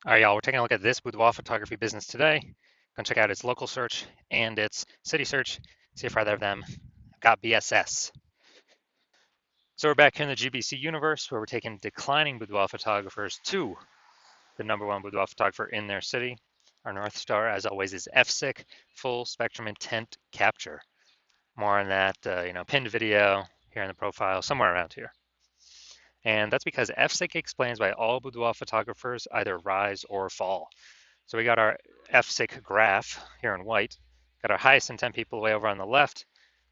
All right, y'all, we're taking a look at this boudoir photography business today. Gonna check out its local search and its city search, see if either of them got BSS. So we're back here in the GBC universe where we're taking declining boudoir photographers to the #1 boudoir photographer in their city. Our North Star, as always, is FSIC, full spectrum intent capture. More on that, pinned video here in the profile, somewhere around here. And that's because FSIC explains why all boudoir photographers either rise or fall. So we got our FSIC graph here in white, got our highest intent people way over on the left.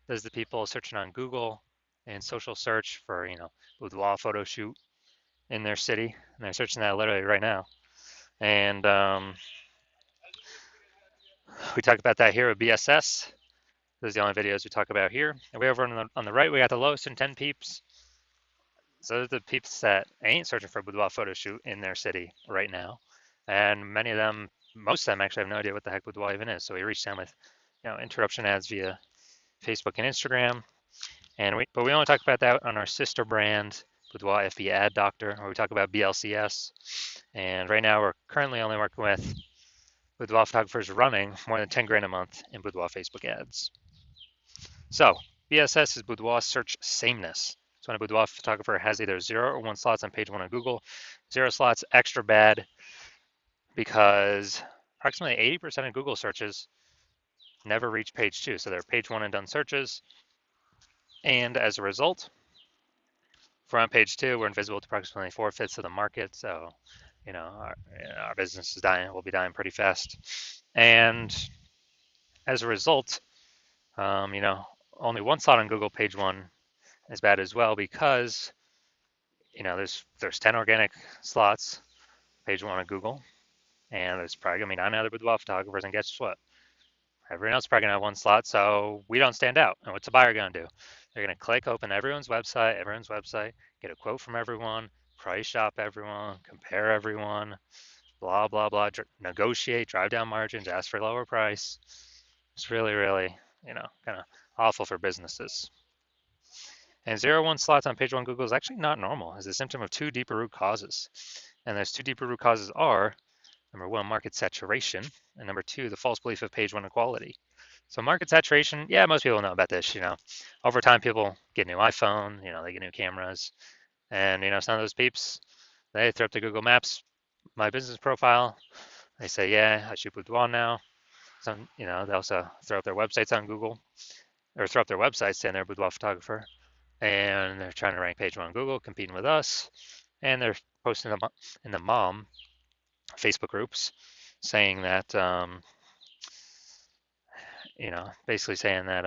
Those are the people searching on Google and social search for, boudoir photo shoot in their city. And they're searching that literally right now. And we talked about that here with BSS. Those are the only videos we talk about here. And way over on the right, we got the lowest intent peeps. So those are the peeps that ain't searching for a boudoir photo shoot in their city right now. And many of them, most of them actually have no idea what the heck boudoir even is. So we reached them with, interruption ads via Facebook and Instagram. But we only talk about that on our sister brand, Boudoir FB Ad Doctor, where we talk about BLCS. And right now we're currently only working with boudoir photographers running more than 10 grand a month in boudoir Facebook ads. So BSS is boudoir search sameness. So when a boudoir photographer has either 0 or 1 slots on page 1 on Google, 0 slots extra bad because approximately 80% of Google searches never reach page 2. So they're page 1 and done searches. And as a result, if we're on page 2, we're invisible to approximately 4/5 of the market. So, our business is dying. We'll be dying pretty fast. And as a result, only 1 slot on Google page 1 is bad as well because, there's 10 organic slots page 1 on Google, and there's probably gonna be 9 other boudoir photographers. And guess what? Everyone else is probably gonna have 1 slot, so we don't stand out. And what's the buyer gonna do? They're gonna click open everyone's website, get a quote from everyone, price shop everyone, compare everyone, blah, blah, blah, negotiate, drive down margins, ask for a lower price. It's really, really, kind of awful for businesses. And 0-1 slots on page 1 Google is actually not normal. It's a symptom of 2 deeper root causes. And those 2 deeper root causes are, number 1, market saturation, and number 2, the false belief of page 1 equality. So market saturation, yeah, most people know about this. Over time, people get new iPhone, they get new cameras, and some of those peeps, they throw up the Google Maps, my business profile. They say, yeah, I shoot boudoir now. Some, they also throw up their websites on Google, or throw up their websites saying they're a boudoir photographer, and they're trying to rank page 1 on Google, competing with us, and they're posting them in the mom Facebook groups saying that, basically saying that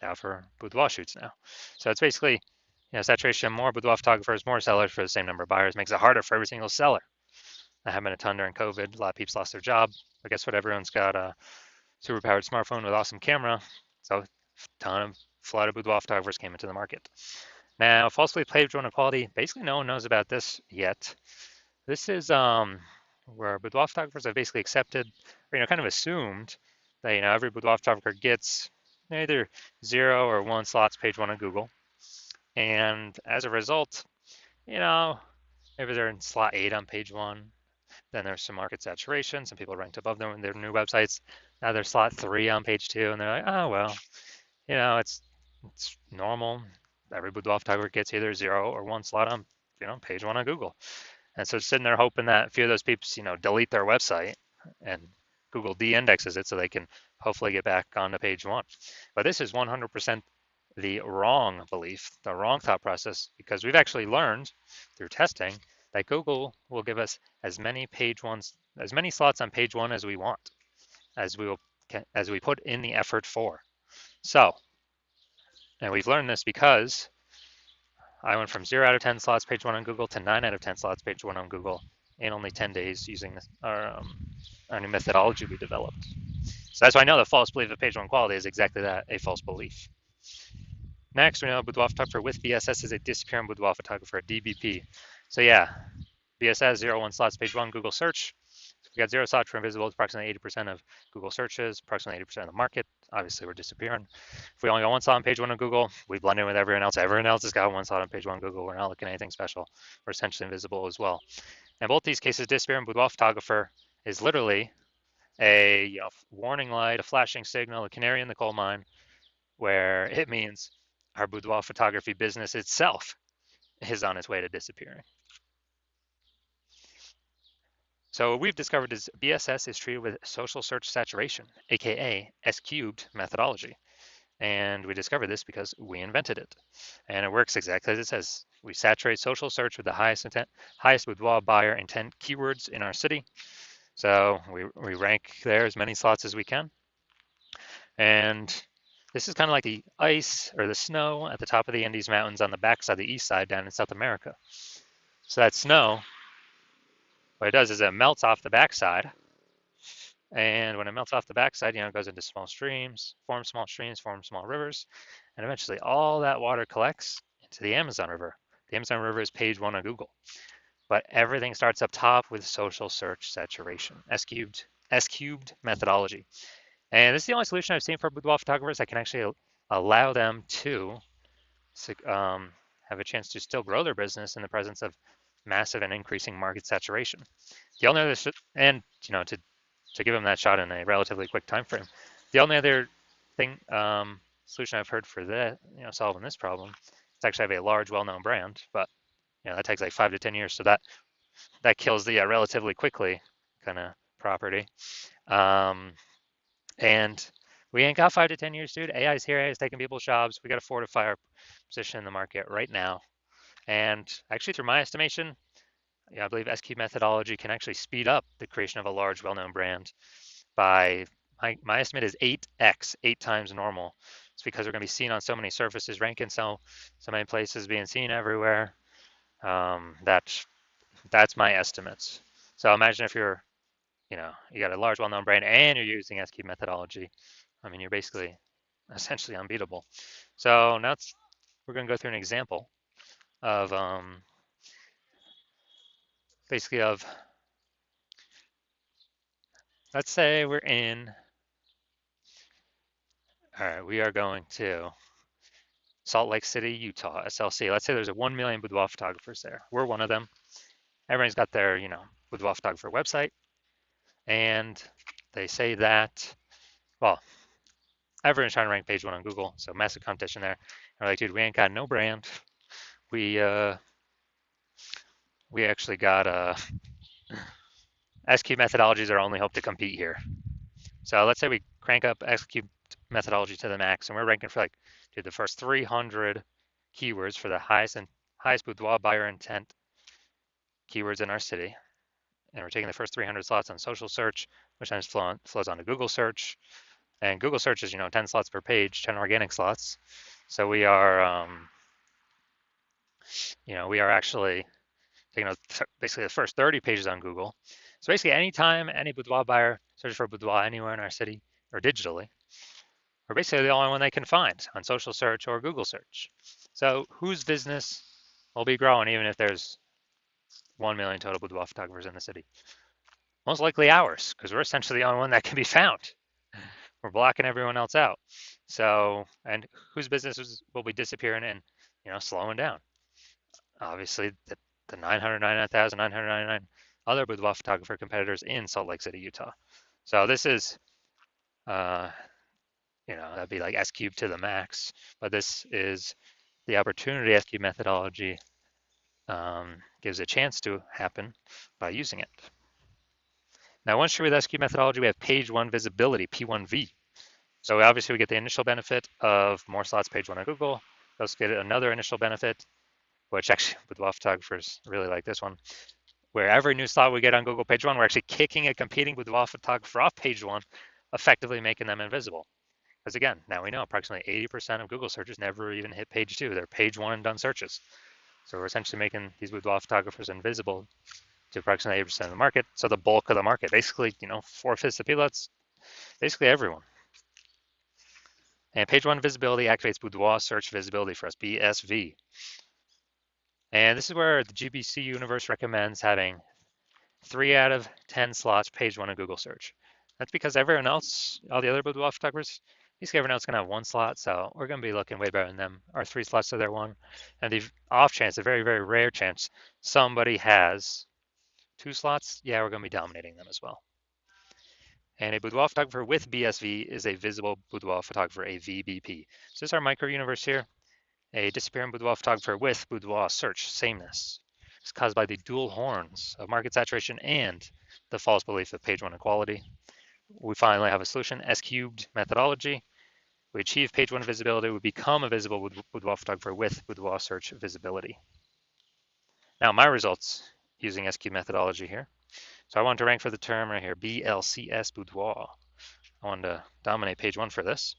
out for boudoir shoots now. So it's basically, saturation, more boudoir photographers, more sellers for the same number of buyers makes it harder for every single seller. That happened a ton during COVID. A lot of people lost their job. But guess what? Everyone's got a super powered smartphone with awesome camera. So a ton of flood of boudoir photographers came into the market. Now, falsely page 1 equality, basically no one knows about this yet. This is where boudoir photographers have basically accepted, or kind of assumed that every boudoir photographer gets either 0 or 1 slots page 1 on Google, and as a result, maybe they're in slot 8 on page 1. Then there's some market saturation. Some people ranked above them in their new websites. Now they're slot 3 on page 2, and they're like, oh well, it's normal. Every boudoir photographer gets either 0 or 1 slot on page 1 on Google. And so sitting there hoping that a few of those peeps, delete their website and Google de-indexes it so they can hopefully get back onto page 1. But this is 100% the wrong belief, the wrong thought process, because we've actually learned through testing that Google will give us as many slots on page 1 as we want, as we put in the effort for. So, and we've learned this because I went from 0 out of 10 slots page 1 on Google to 9 out of 10 slots page 1 on Google in only 10 days using our new methodology we developed. So that's why I know the false belief of page 1 quality is exactly that, a false belief. Next, we know a boudoir photographer with BSS is a disappearing boudoir photographer, DBP. So yeah, BSS 0-1 slots page 1 Google search. So we got 0 slots for invisible, approximately 80% of Google searches, approximately 80% of the market. Obviously, we're disappearing. If we only got 1 slot on page 1 on Google, we blend in with everyone else. Everyone else has got 1 slot on page 1 on Google. We're not looking at anything special. We're essentially invisible as well. In both these cases, disappearing boudoir photographer is literally a warning light, a flashing signal, a canary in the coal mine, where it means our boudoir photography business itself is on its way to disappearing. So what we've discovered is BSS is treated with social search saturation, aka S cubed methodology. And we discovered this because we invented it. And it works exactly as it says. We saturate social search with the highest boudoir buyer intent keywords in our city. So we rank there as many slots as we can. And this is kind of like the ice or the snow at the top of the Andes Mountains on the backside, the east side down in South America. So that snow, what it does is it melts off the backside. And when it melts off the backside, it goes into small streams, forms small rivers, and eventually all that water collects into the Amazon River. The Amazon River is page 1 on Google. But everything starts up top with social search saturation, S cubed methodology. And this is the only solution I've seen for boudoir photographers that can actually allow them to have a chance to still grow their business in the presence of massive and increasing market saturation. The only other, and to give them that shot in a relatively quick time frame, the only other thing solution I've heard for that, solving this problem, is actually have a large, well-known brand, but that takes like 5 to 10 years, so that kills the relatively quickly kind of property. And we ain't got 5 to 10 years, dude. AI is here. AI is taking people's jobs. We got to fortify our position in the market right now. And actually, through my estimation, I believe SQ methodology can actually speed up the creation of a large, well-known brand by my estimate is 8x, 8 times normal. It's because we're going to be seen on so many surfaces, ranking so many places, being seen everywhere. That's my estimates. So imagine if you're, you got a large, well-known brand and you're using SQ methodology. I mean, you're basically essentially unbeatable. So now we're going to go through an example of basically of, let's say we're in, all right, we are going to Salt Lake City, Utah, SLC. Let's say there's 1 million boudoir photographers there. We're one of them. Everyone's got their, boudoir photographer website. And they say that, well, everyone's trying to rank page 1 on Google. So massive competition there. And we're like, dude, we ain't got no brand. We actually got SQ methodologies are our only hope to compete here. So let's say we crank up SQ methodology to the max, and we're ranking for the first 300 keywords for the highest boudoir buyer intent keywords in our city. And we're taking the first 300 slots on social search, which then flows on to Google search. And Google search is, 10 slots per page, 10 organic slots. So we are, we are actually taking basically the first 30 pages on Google. So basically, anytime any boudoir buyer searches for boudoir anywhere in our city or digitally, we're basically the only one they can find on social search or Google search. So whose business will be growing even if there's 1 million total boudoir photographers in the city? Most likely ours, because we're essentially the only one that can be found. We're blocking everyone else out. So, and whose businesses will be disappearing and, slowing down? Obviously, the 999,999 other boudoir photographer competitors in Salt Lake City, Utah. So this is, that'd be like S cubed to the max, but this is the opportunity SQ methodology gives a chance to happen by using it. Now, once you're with SQ methodology, we have page 1 visibility, P1V. So obviously we get the initial benefit of more slots page 1 on Google. We also get another initial benefit, which actually boudoir photographers really like this one, where every new slot we get on Google page 1, we're actually kicking a competing boudoir photographer off page 1, effectively making them invisible. Because again, now we know approximately 80% of Google searches never even hit page 2. They're page 1 and done searches. So we're essentially making these boudoir photographers invisible to approximately 80% of the market. So the bulk of the market, basically, 4/5 of people, that's basically everyone. And page 1 visibility activates boudoir search visibility for us, BSV. And this is where the GBC universe recommends having 3 out of 10 slots page 1 of Google search. That's because everyone else, all the other boudoir photographers, basically everyone else is going to have 1 slot. So we're going to be looking way better than them. Our 3 slots to their 1. And the off chance, a very, very rare chance, somebody has 2 slots, yeah, we're going to be dominating them as well. And a boudoir photographer with BSV is a visible boudoir photographer, a VBP. So this is our micro universe here. A disappearing boudoir photographer with boudoir search sameness. It's caused by the dual horns of market saturation and the false belief of page one equality. We finally have a solution, S cubed methodology. We achieve page one visibility, we become a visible boudoir photographer with boudoir search visibility. Now my results using S cubed methodology here. So I want to rank for the term right here, BLCS boudoir. I wanted to dominate page one for this.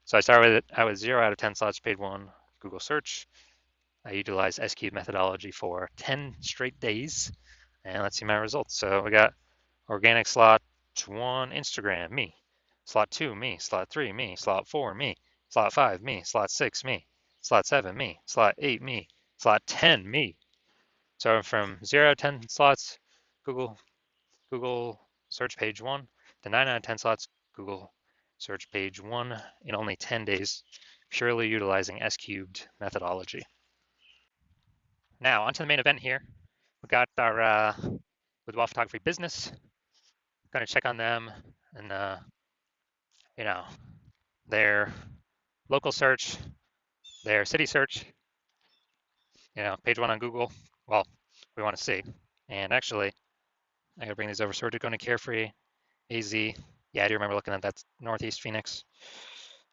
So I started with 0 out of 10 slots, page one, Google search. I utilized S cubed methodology for 10 straight days. And let's see my results. So we got organic slot 1, Instagram, me. Slot 2, me. Slot 3, me. Slot 4, me. Slot 5, me. Slot 6, me. Slot 7, me. Slot 8, me. Slot 10, me. So from 0 to 10 slots, Google search page 1, to 9 out of 10 slots, Google search page 1 in only 10 days, purely utilizing S cubed methodology. Now, onto the main event here. We got our Boudoir photography business. Going to check on them and, you know, their local search, their city search, page one on Google. Well, we want to see. And actually, I got to bring these over. So we're going to Carefree, AZ. Yeah, I do remember looking at that. Northeast Phoenix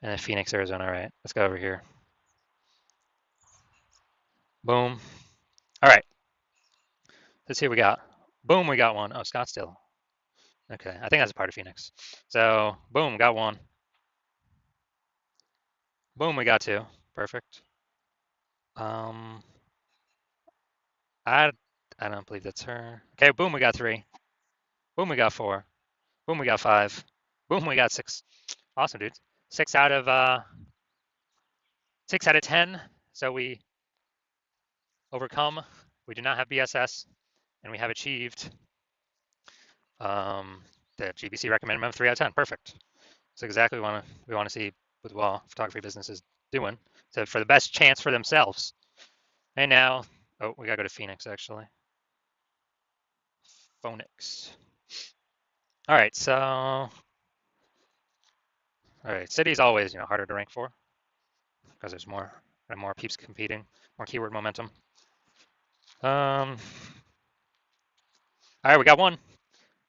and then Phoenix, Arizona. All right, let's go over here. Boom. All right. Let's see what we got. Boom, we got one. Oh, Scottsdale. Okay, I think that's a part of Phoenix. So, boom, got one. Boom, we got two. Perfect. I don't believe that's her. Okay, boom, we got three. Boom, we got four. Boom, we got five. Boom, we got six. Awesome, dude. 6 out of 10. So we overcome. We do not have BSS, and we have achieved the GBC recommended minimum 3 out of 10. Perfect. That's exactly what we want to see boudoir photography businesses doing. So for the best chance for themselves. And now, oh, we gotta go to Phoenix actually. Phoenix. All right, so all right, city's always harder to rank for because there's more peeps competing, more keyword momentum. All right, we got one.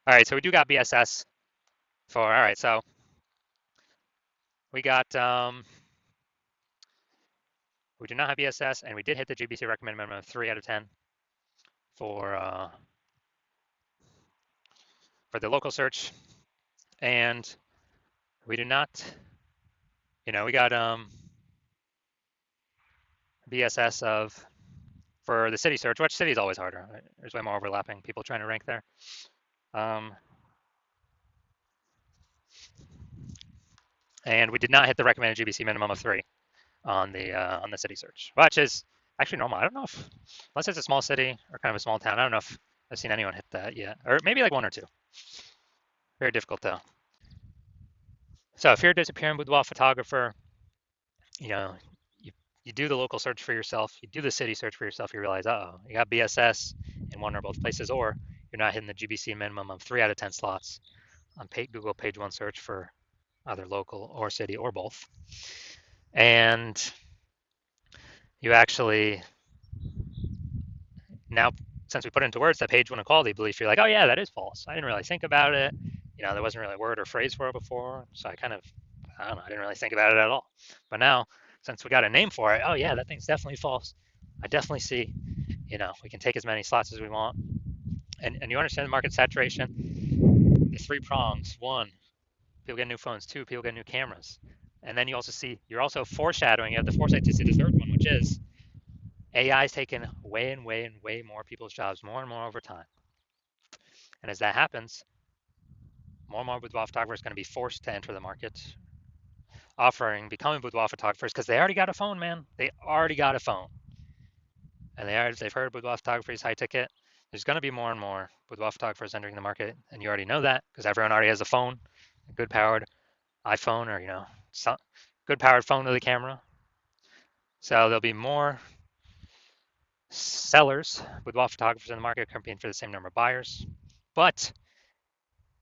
All right, so we do got BSS for, all right, so we got, we do not have BSS, and we did hit the GBC recommended minimum of 3 out of 10 for the local search, and we do not, we got BSS of for the city search, which city is always harder. Right? There's way more overlapping people trying to rank there. And we did not hit the recommended GBC minimum of 3 on the city search, which is actually normal. I don't know if, unless it's a small city or kind of a small town, I don't know if I've seen anyone hit that yet, or maybe like 1 or 2. Very difficult though. So if you're a disappearing boudoir photographer, you do the local search for yourself, you do the city search for yourself, you realize, you got BSS in 1 or both places, or you're not hitting the GBC minimum of 3 out of 10 slots on Google page 1 search for either local or city or both. And you actually, now, since we put into words that page 1 equality belief, you're like, oh yeah, that is false. I didn't really think about it. There wasn't really a word or phrase for it before. So I don't know, I didn't really think about it at all. But now, since we got a name for it, oh yeah, that thing's definitely false. I definitely see, we can take as many slots as we want. And you understand the market saturation, the 3 prongs. 1, people get new phones. 2, people get new cameras. And then you also see, you're also foreshadowing, you have the foresight to see the third one, which is AI is taking way and way more people's jobs, more and more over time. And as that happens, more and more boudoir photographers are going to be forced to enter the market, becoming boudoir photographers because they already got a phone, man. They already got a phone. And they've heard boudoir photography is high ticket. There's going to be more and more boudoir photographers entering the market, and you already know that because everyone already has a phone, a good powered iPhone, or some good powered phone with a camera. So there'll be more sellers, boudoir photographers in the market competing for the same number of buyers. But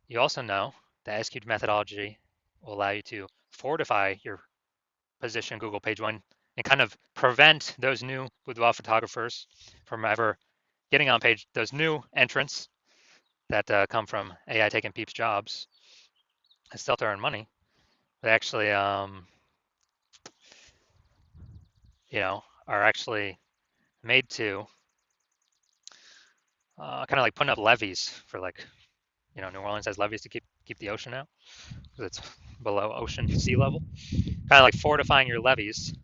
you also know that execute methodology will allow you to fortify your position Google page one and kind of prevent those new boudoir photographers from ever getting on page, those new entrants that come from AI taking people's jobs and still to earn money. They actually, are actually made to kind of like putting up levees for like, New Orleans has levees to keep the ocean out because it's below ocean sea level. Kind of like fortifying your levees,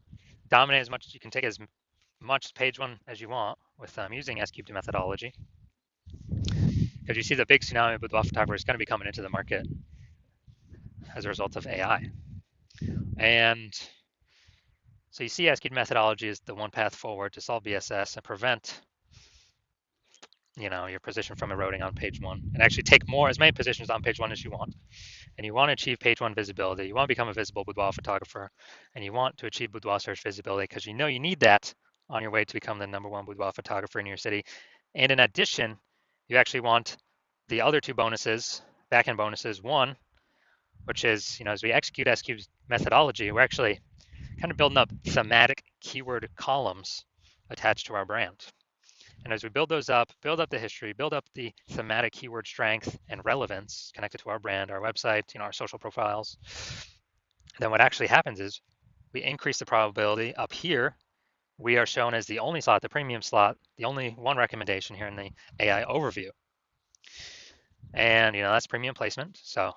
dominate as much as you can, take as much page one as you want with using S-cubed methodology. Because you see the big tsunami with photographers is going to be coming into the market as a result of AI. And so you see S-cubed methodology is the one path forward to solve BSS and prevent your position from eroding on page one, and actually take as many positions on page one as you want. And you want to achieve page one visibility. You want to become a visible boudoir photographer, and you want to achieve boudoir search visibility because you need that on your way to become the #1 boudoir photographer in your city. And in addition, you actually want the other two bonuses, backend bonuses. One, which is, as we execute S-cubed methodology, we're actually kind of building up thematic keyword columns attached to our brand. And as we build those up, build up the history, build up the thematic keyword strength and relevance connected to our brand, our website, our social profiles, then what actually happens is we increase the probability. Up here, we are shown as the only slot, the premium slot, the only one recommendation here in the AI overview. And that's premium placement. So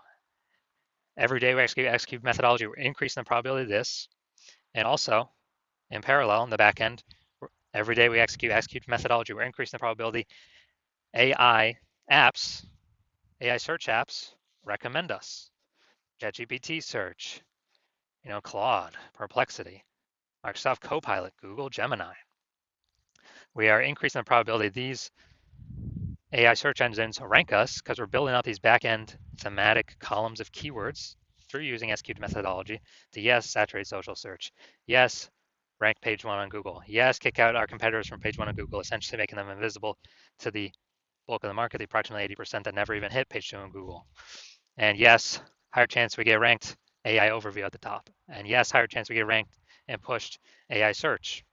every day we execute methodology, we're increasing the probability of this. And also, in parallel, in the back end, every day we execute methodology, we're increasing the probability AI apps, AI search apps recommend us. ChatGPT search, Claude, Perplexity, Microsoft Copilot, Google Gemini. We are increasing the probability these AI search engines rank us because we're building out these back-end thematic columns of keywords through using S-cubed methodology to, yes, saturate social search. Yes, rank page one on Google. Yes, kick out our competitors from page one on Google, essentially making them invisible to the bulk of the market, the approximately 80% that never even hit page two on Google. And yes, higher chance we get ranked AI overview at the top. And yes, higher chance we get ranked and pushed AI search.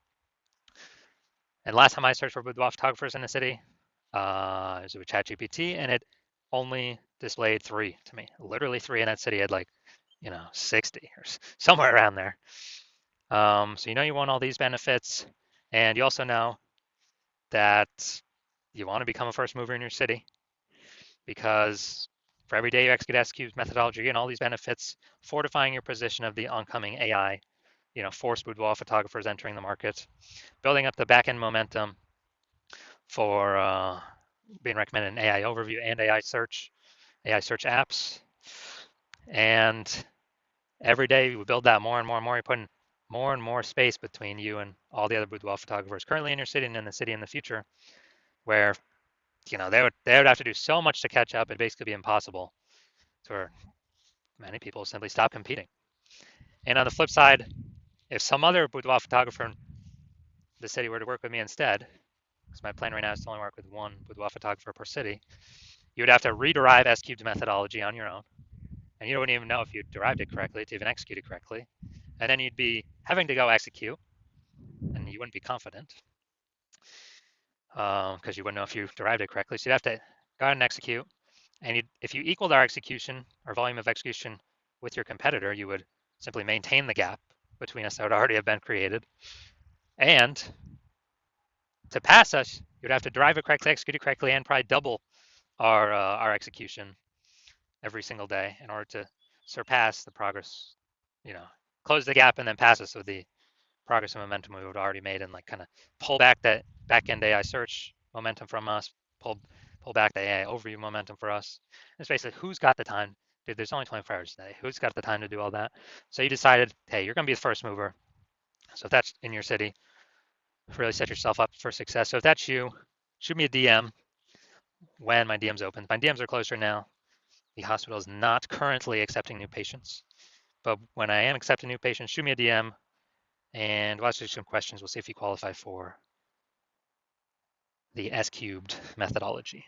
And last time I searched for boudoir photographers in the city, it was with ChatGPT, and it only displayed 3 to me. Literally 3 in that city had 60 or somewhere around there. So you want all these benefits, and you also know that you want to become a first mover in your city because for every day you execute S-cubed methodology and all these benefits, fortifying your position of the oncoming AI, forced boudoir photographers entering the market, building up the back-end momentum for being recommended in AI overview and AI search apps. And every day we build that more and more and more. You're putting more and more space between you and all the other boudoir photographers currently in your city and in the city in the future, where they would have to do so much to catch up. It'd basically be impossible for many people simply stop competing. And on the flip side, if some other boudoir photographer in the city were to work with me instead, because my plan right now is to only work with one boudoir photographer per city, you would have to rederive S-cubed methodology on your own. And you wouldn't even know if you derived it correctly to even execute it correctly. And then you'd be having to go execute, and you wouldn't be confident because you wouldn't know if you derived it correctly. So you'd have to go ahead and execute. And if you equaled our execution, our volume of execution with your competitor, you would simply maintain the gap between us that would already have been created. And to pass us, you'd have to derive it correctly, execute it correctly, and probably double our execution every single day in order to surpass the progress, close the gap and then pass us with the progress and momentum we would already made, and kind of pull back that back-end AI search momentum from us, pull back the AI overview momentum for us. It's basically who's got the time. Dude, there's only 24 hours a day. Who's got the time to do all that? So you decided, hey, you're going to be the first mover. So if that's in your city, really set yourself up for success. So if that's you, shoot me a DM when my DM's open. My DMs are closed right now. The hospital is not currently accepting new patients, but when I am accepting new patients, shoot me a DM and we'll ask you some questions. We'll see if you qualify for the S cubed methodology.